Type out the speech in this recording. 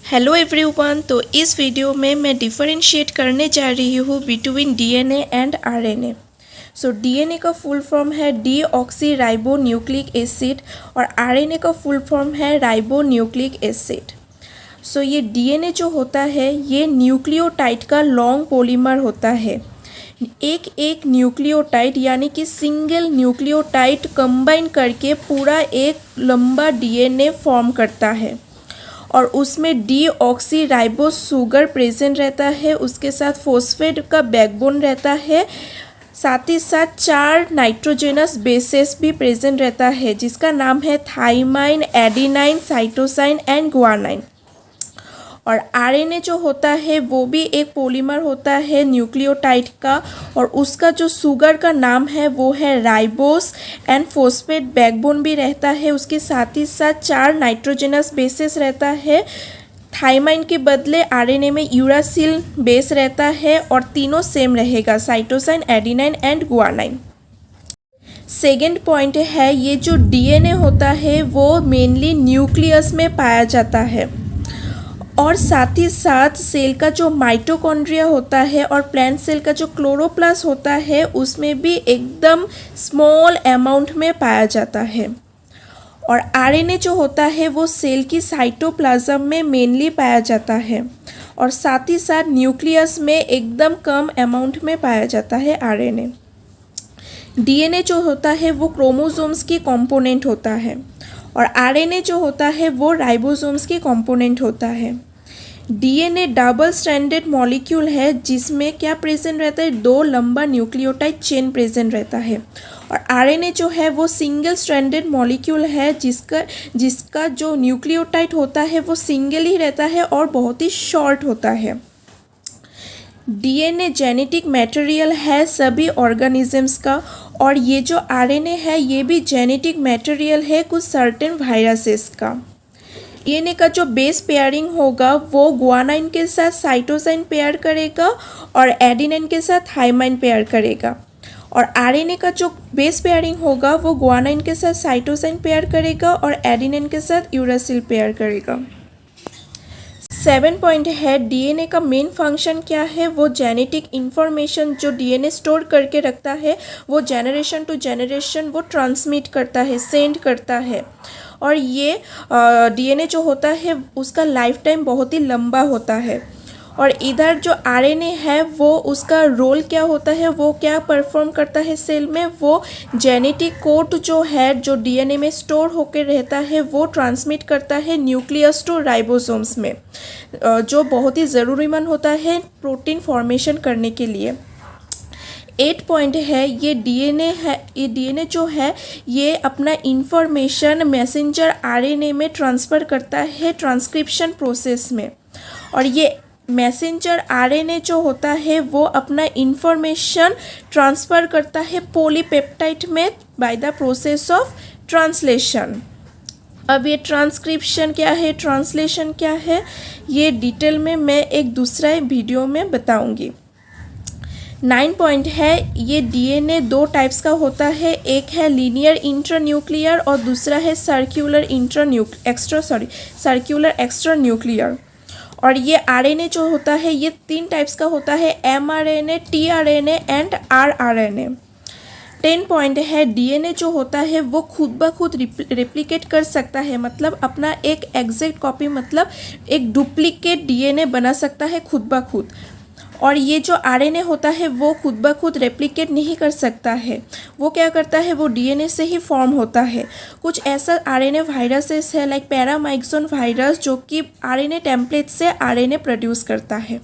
Hello everyone. तो इस video में मैं डिफरेंशिएट करने जा रही हूँ between DNA and RNA. So DNA का फुल फॉर्म है डीऑक्सी राइबो न्यूक्लिक एसिड और आरएनए का फुल फॉर्म है राइबो न्यूक्लिक एसिड। सो ये डीएनए जो होता है ये न्यूक्लियोटाइड का लॉन्ग पॉलीमर होता है। एक एक न्यूक्लियोटाइड यानी कि सिंगल न्यूक्लियोटाइड कंबाइन करके पूरा एक लंबा डीएनए फॉर्म करता है और उसमें डीऑक्सी राइबोस शुगर प्रेजेंट रहता है, उसके साथ फॉस्फेट का बैकबोन रहता है, साथ ही साथ 4 नाइट्रोजनस बेसेस भी प्रेजेंट रहता है जिसका नाम है thymine, adenine, cytosine and guanine. और आरएनए जो होता है वो भी एक पॉलीमर होता है न्यूक्लियोटाइड का और उसका जो शुगर का नाम है वो है राइबोस एंड फॉस्फेट बैकबोन भी रहता है, उसके साथ ही साथ 4 नाइट्रोजनस बेसेस रहता है। थाइमाइन के बदले आरएनए में यूरासिल बेस रहता है और तीनों सेम रहेगा, cytosine, adenine and guanine. Second point है ये जो डीएनए होता है वो मेनली न्यूक्लियस में पाया जाता है और साथ ही साथ सेल का जो माइटोकॉन्ड्रिया होता है और प्लांट सेल का जो क्लोरोप्लास्ट होता है उसमें भी एकदम स्मॉल अमाउंट में पाया जाता है। और आरएनए जो होता है वो सेल की साइटोप्लाज्म में मेनली पाया जाता है और साथ ही साथ न्यूक्लियस में एकदम कम अमाउंट में पाया जाता है आरएनए। डीएनए जो होता है वो क्रोमोसोम्स की कंपोनेंट होता है और आरएनए जो होता है वो राइबोसोम्स की कंपोनेंट होता है। डीएनए डबल स्ट्रैंडेड मॉलिक्यूल है जिसमें क्या प्रेजेंट रहता है, 2 लंबा न्यूक्लियोटाइड चेन प्रेजेंट रहता है। और आरएनए जो है वो सिंगल स्ट्रैंडेड मॉलिक्यूल है जिसका जो न्यूक्लियोटाइड होता है वो सिंगल ही रहता है और बहुत ही शॉर्ट होता है। डीएनए जेनेटिक मटेरियल है सभी ऑर्गेनिजम्स का और ये जो आरएनए है ये भी जेनेटिक मटेरियल है कुछ सर्टेन वायरसेस का। डीएनए का जो बेस पेयरिंग होगा वो गुआनाइन के साथ साइटोसाइन पेयर करेगा और एडेनाइन के साथ थाइमाइन पेयर करेगा और आरएनए का जो बेस पेयरिंग होगा वो गुआनाइन के साथ साइटोसाइन पेयर करेगा और एडेनाइन के साथ यूरासिल पेयर करेगा। 7 पॉइंट है डीएनए का मेन फंक्शन क्या है, वो जेनेटिक इन्फॉर्मेशन जो डीएनए स्टोर करके रखता है वो जनरेशन टू जनरेशन वो ट्रांसमिट करता है, सेंड करता है। और ये डीएनए जो होता है उसका लाइफ टाइम बहुत ही लंबा होता है। और इधर जो आरएनए है वो उसका रोल क्या होता है, वो क्या परफॉर्म करता है सेल में, वो जेनेटिक कोड जो है जो डीएनए में स्टोर होकर रहता है वो ट्रांसमिट करता है न्यूक्लियस टू राइबोसोम्स में, जो बहुत ही ज़रूरीमंद होता है प्रोटीन फॉर्मेशन करने के लिए। 8 पॉइंट है ये डीएनए जो है ये अपना इंफॉर्मेशन मैसेंजर आरएनए में ट्रांसफ़र करता है ट्रांसक्रिप्शन प्रोसेस में। और ये मैसेंजर आरएनए जो होता है वो अपना इंफॉर्मेशन ट्रांसफ़र करता है पॉलीपेप्टाइड में by the process of translation. अब ये ट्रांसक्रिप्शन क्या है, ट्रांसलेशन क्या है, ये डिटेल में मैं एक दूसरा वीडियो में बताऊंगी। 9 पॉइंट है ये डीएनए 2 टाइप्स का होता है, एक है लीनियर इंट्रान्यूक्लियर और दूसरा है सर्कुलर एक्स्ट्रा न्यूक्लियर। और ये आरएनए जो होता है ये 3 टाइप्स का होता है, mRNA, tRNA and rRNA. 10 point है डीएनए जो होता है वो खुद ब खुद रेप्लिकेट कर सकता है, मतलब अपना एक एग्जैक्ट कॉपी मतलब एक डुप्लीकेट डीएनए बना सकता है खुद ब खुद। और ये जो आरएनए होता है वो खुद ब खुद रेप्लिकेट नहीं कर सकता है, वो क्या करता है वो डीएनए से ही फॉर्म होता है। कुछ ऐसा आरएनए वायरसेस है लाइक पैरामाइक्सोन वायरस जो कि आरएनए टेम्पलेट से आरएनए प्रोड्यूस करता है।